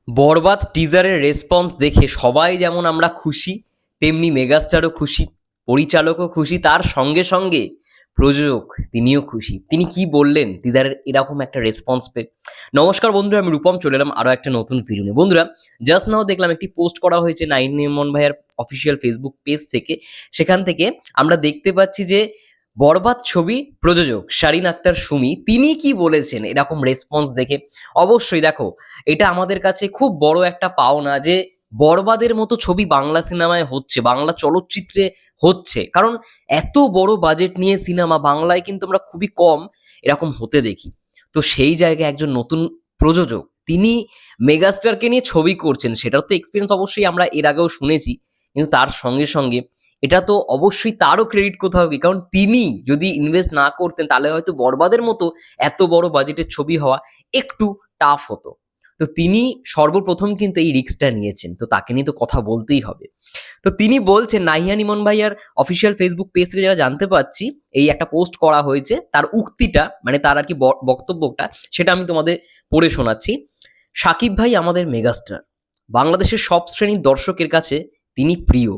বরবাদ টিজারের response দেখে সবাই যেমন আমরা খুশি, তেমনি মেগাস্টারও খুশি, পরিচালকও খুশি, তার সঙ্গে সঙ্গে প্রযোজক তিনিও খুশি। তিনি কি বললেন টিজারের এরকম একটা রেসপন্স পেয়ে? নমস্কার বন্ধুরা, আমি রূপম চলে এলাম আরও একটা নতুন ভিডিও নিয়ে। বন্ধুরা, জাস্ট নাও দেখলাম একটি পোস্ট করা হয়েছে নাইন ইমন ভাইয়ের অফিসিয়াল ফেসবুক পেজ থেকে। সেখান থেকে আমরা দেখতে পাচ্ছি যে বরবাদ ছবি প্রযোজক শারিন আক্তার সুমি তিনি কি বলেছেন এরকম রেসপন্স দেখে। অবশ্যই দেখো, এটা আমাদের কাছে খুব বড় একটা পাওনা যে বরবাদের মতো ছবি বাংলা সিনেমায় হচ্ছে, বাংলা চলচ্চিত্রে হচ্ছে। কারণ এত বড় বাজেট নিয়ে সিনেমা বাংলায় কিন্তু আমরা খুবই কম এরকম হতে দেখি। তো সেই জায়গায় একজন নতুন প্রযোজক তিনি মেগাস্টারকে নিয়ে ছবি করছেন, সেটার তো এক্সপিরিয়েন্স অবশ্যই আমরা এর আগেও শুনেছি। কিন্তু তার সঙ্গে সঙ্গে এটা তো অবশ্যই তারও ক্রেডিট কোথাও কি, কারণ তিনি যদি ইনভেস্ট না করতেন তাহলে হয়তো বরবাদের মতো এত বড় বাজেটের ছবি হওয়া একটু টাফ হতো। তো তিনি সর্বপ্রথম কিন্তু এই রিস্কটা নিয়েছেন, তো তাকে নিয়ে তো কথা বলতেই হবে। তো তিনি বলছেন, নাহিয়ান ইমন ভাইয়ার অফিসিয়াল ফেসবুক পেজ থেকে যারা জানতে পাচ্ছি, এই একটা পোস্ট করা হয়েছে, তার উক্তিটা মানে তার আর কি বক্তব্যটা সেটা আমি তোমাদের পড়ে শোনাচ্ছি। সাকিব ভাই আমাদের মেগাস্টার, বাংলাদেশের সব শ্রেণীর দর্শকের কাছে তিনি প্রিয়।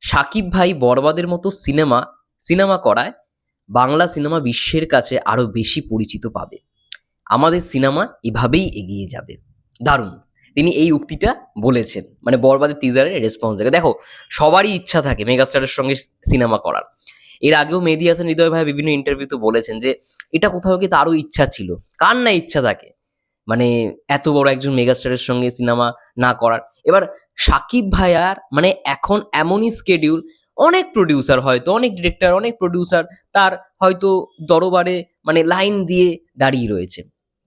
সাকিব ভাই বরবাদের মতো সিনেমা করায় বাংলা সিনেমা বিশ্বের কাছে আরো বেশি পরিচিত পাবে। আমাদের সিনেমা এভাবেই এগিয়ে যাবে। দারুণ, তিনি এই উক্তিটা বলেছেন মানে বরবাদের টিজারের রেসপন্স দেখে। দেখো, সবারই ইচ্ছা থাকে মেগাস্টারের সঙ্গে সিনেমা করার। এর আগেও মেহেদী হাসান হৃদয় ভাই বিভিন্ন ইন্টারভিউতে বলেছেন যে এটা কোথাও কি তারও ইচ্ছা ছিল। কার না ইচ্ছা থাকে মানে এত বড় একজন মেগাস্টারের সঙ্গে সিনেমা না করার। এবার সাকিব ভাইয়ার মানে এখন এমনই স্কেডিউল, অনেক প্রডিউসার হয়তো অনেক ডিরেক্টর অনেক প্রডিউসার তার হয়তো দরবারে মানে লাইন দিয়ে দাঁড়িয়ে রয়েছে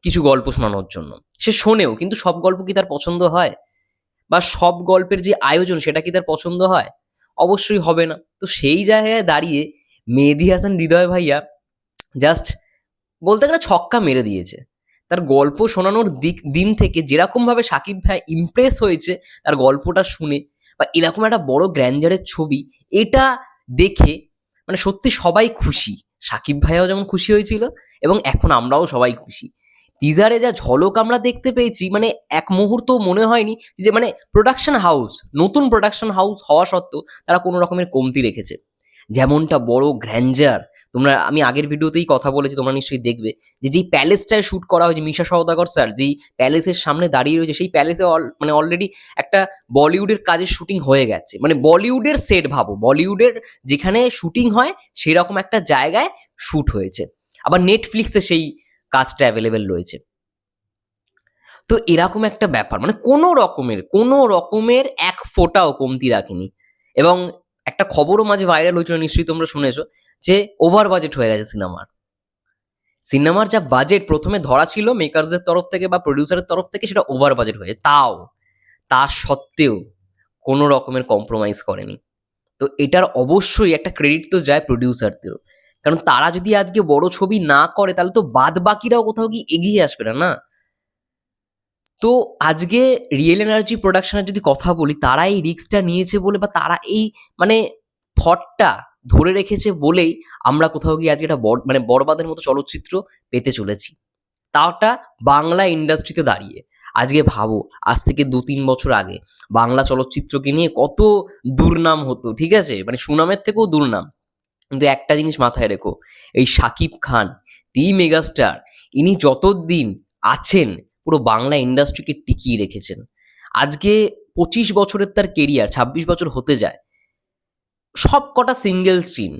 কিছু গল্প শোনানোর জন্য। সে শোনেও, কিন্তু সব গল্প কি তার পছন্দ হয়? বা সব গল্পের যে আয়োজন সেটা কি তার পছন্দ হয়? অবশ্যই হবে না। তো সেই জায়গায় দাঁড়িয়ে মেহেদী হাসান হৃদয় ভাইয়া জাস্ট বলতে গেলে ছক্কা মেরে দিয়েছে। তার গল্প শোনানোর দিন থেকে যেরকমভাবে সাকিব ভাই ইমপ্রেস হয়েছে তার গল্পটা শুনে, বা এরকম একটা বড় গ্র্যান্ডারের ছবি এটা দেখে, মানে সত্যি সবাই খুশি। সাকিব ভাইয়াও যেমন খুশি হয়েছিল এবং এখন আমরাও সবাই খুশি। টিজারে যা ঝলক আমরা দেখতে পেয়েছি, মানে এক মুহূর্ত মনে হয়নি যে মানে প্রোডাকশন হাউস, নতুন প্রোডাকশন হাউস হওয়া সত্ত্বেও তারা কোনো রকমের কমতি রেখেছে। যেমনটা বড় গ্র্যান্ডার, আমি আগের ভিডিওতেই কথা বলেছি, তোমরা নিশ্চয়ই দেখবে যে যেই প্যালেসটায় শ্যুট করা হয়েছে, মিশা সওদাগর স্যার যেই প্যালেসের সামনে দাঁড়িয়ে রয়েছে, সেই প্যালেসে মানে অলরেডি একটা বলিউডের কাজের শুটিং হয়ে গেছে। মানে বলিউডের সেট ভাবো, বলিউডের যেখানে শুটিং হয় সেরকম একটা জায়গায় শ্যুট হয়েছে। আবার নেটফ্লিক্সে সেই কাজটা অ্যাভেলেবেল রয়েছে। তো এরকম একটা ব্যাপার, মানে কোনো রকমের এক ফোঁটাও কমতি রাখেনি। এবং একটা খবরও মাঝে ভাইরাল হয়েছিল, নিশ্চয়ই তোমরা শুনেছো, যে ওভার বাজেট হয়ে গেছে সিনেমার যা বাজেট প্রথমে ধরা ছিল মেকারসদের তরফ থেকে বা প্রডিউসারের তরফ থেকে, সেটা ওভার বাজেট হয়ে, তা সত্ত্বেও কোনো রকমের কম্প্রোমাইজ করেনি। তো এটার অবশ্যই একটা ক্রেডিট তো যায় প্রডিউসারদেরও, কারণ তারা যদি আজকে বড় ছবি না করে তাহলে তো বাদ বাকিরাও কোথাও কি এগিয়ে আসবে না, না? তো আজকে রিয়েল এনার্জি প্রোডাকশনের যদি কথা বলি, তারা এই রিস্কটা নিয়েছে বলে বা তারা এই মানে থটটা ধরে রেখেছে বলেই আমরা কোথাও গিয়ে আজকে একটা মানে বরবাদের মতো চলচ্চিত্র পেতে চলেছি, তাওটা বাংলা ইন্ডাস্ট্রিতে দাঁড়িয়ে। আজকে ভাবো, আজ থেকে 2-3 বছর আগে বাংলা চলচ্চিত্রকে নিয়ে কত দুর্নাম হতো, ঠিক আছে, মানে সুনামের থেকেও দুর্নাম। কিন্তু একটা জিনিস মাথায় রেখো, এই শাকিব খান, দি মেগাস্টার, ইনি যতদিন আছেন পুরো বাংলা ইন্ডাস্ট্রিকে টিকিয়ে রেখেছেন। আজকে 25 বছরের তার কেরিয়ার, 26 বছর হতে যায়, সব কটা সিঙ্গেল স্ক্রিন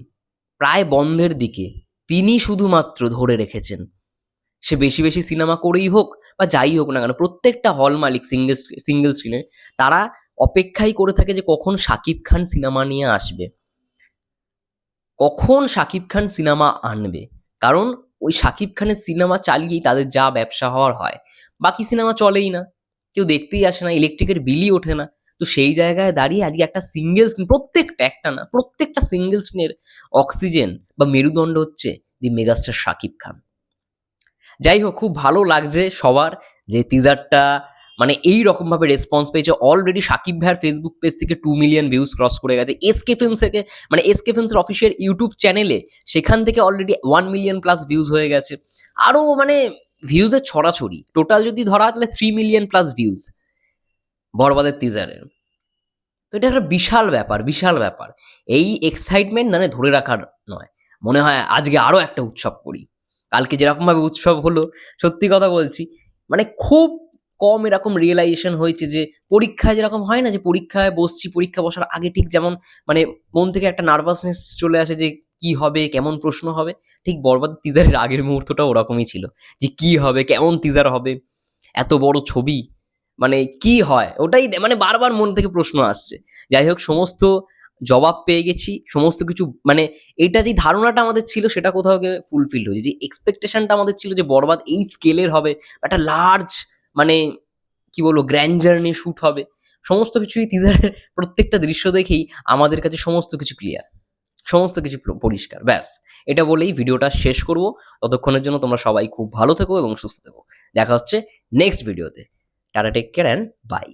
প্রায় বন্ধের দিকে তিনি শুধুমাত্র ধরে রেখেছেন। সে বেশি বেশি সিনেমা করেই হোক বা যাই হোক না কেন, প্রত্যেকটা হল মালিক সিঙ্গেল স্ক্রিনে তারা অপেক্ষাই করে থাকে যে কখন শাকিব খান সিনেমা নিয়ে আসবে, কখন শাকিব খান সিনেমা আনবে। কারণ ওই শাকিব খানের সিনেমা চালিয়েই তাদের যা ব্যবসা হওয়ার হয়, বাকি সিনেমা চলেই না, কেউ দেখতেই আসে না, ইলেকট্রিকের বিলই ওঠে না। তো সেই জায়গায় দাঁড়িয়ে আজকে একটা সিঙ্গেল স্ক্রিন, প্রত্যেকটা একটা না প্রত্যেকটা সিঙ্গেল স্ক্রিনের অক্সিজেন বা মেরুদণ্ড হচ্ছে দি মেগাস্টার শাকিব খান। যাই হোক, খুব ভালো লাগছে সবার যে টিজারটা মানে এই রকম ভাবে রেসপন্স পেয়েছে। অলরেডি সাকিব ভাইয়ের ফেসবুক পেজ থেকে 2 মিলিয়ন ভিউজ ক্রস করে গেছে। এসকে ফিল্মস থেকে মানে এসকে ফিল্মসের অফিসিয়াল ইউটিউব চ্যানেলে সেখান থেকে অলরেডি 1 মিলিয়ন প্লাস ভিউজ হয়ে গেছে। আরও মানে ভিউজের ছড়াছড়ি, টোটাল যদি ধরা তাহলে 3 মিলিয়ন প্লাস ভিউজ। বরবাদের টিজারের। তো এটা একটা বিশাল ব্যাপার। এই এক্সাইটমেন্ট মানে ধরে রাখার নয়। মনে হয় আজকে আরও একটা উৎসব করি। কালকে যেরকমভাবে উৎসব হলো, সত্যি কথা বলছি, মানে খুব কম এরকম রিয়েলাইজেশন হয়েছে যে পরীক্ষায় যেরকম হয় না, যে পরীক্ষায় বসছি, পরীক্ষা বসার আগে ঠিক যেমন মানে মন থেকে একটা নার্ভাসনেস চলে আসে যে কি হবে, কেমন প্রশ্ন হবে, ঠিক বরবাদ টিজারের আগের মুহূর্তটা ওরকমই ছিল, যে কি হবে, কেমন টিজার হবে, এত বড় ছবি, মানে কি হয় ওটাই মানে বারবার মন থেকে প্রশ্ন আসছে। যাই হোক, সমস্ত জবাব পেয়ে গেছি, সমস্ত কিছু মানে এটা যে ধারণাটা আমাদের ছিল সেটা কোথাও গিয়ে ফুলফিল হয়েছে, যে এক্সপেকটেশনটা আমাদের ছিল যে বরবাদ এই স্কেলের হবে, একটা লার্জ মানে কি বলবো গ্র্যান্ডার নিয়ে শ্যুট হবে, সমস্ত কিছুই টিজারের প্রত্যেকটা দৃশ্য দেখেই আমাদের কাছে সমস্ত কিছু ক্লিয়ার, সমস্ত কিছু পরিষ্কার। ব্যাস, এটা বলেই ভিডিওটা শেষ করব। ততক্ষণের জন্য তোমরা সবাই খুব ভালো থেকো এবং সুস্থ থেকো। দেখা হচ্ছে নেক্সট ভিডিওতে। টাটা, টেক কেয়ার অ্যান্ড বাই।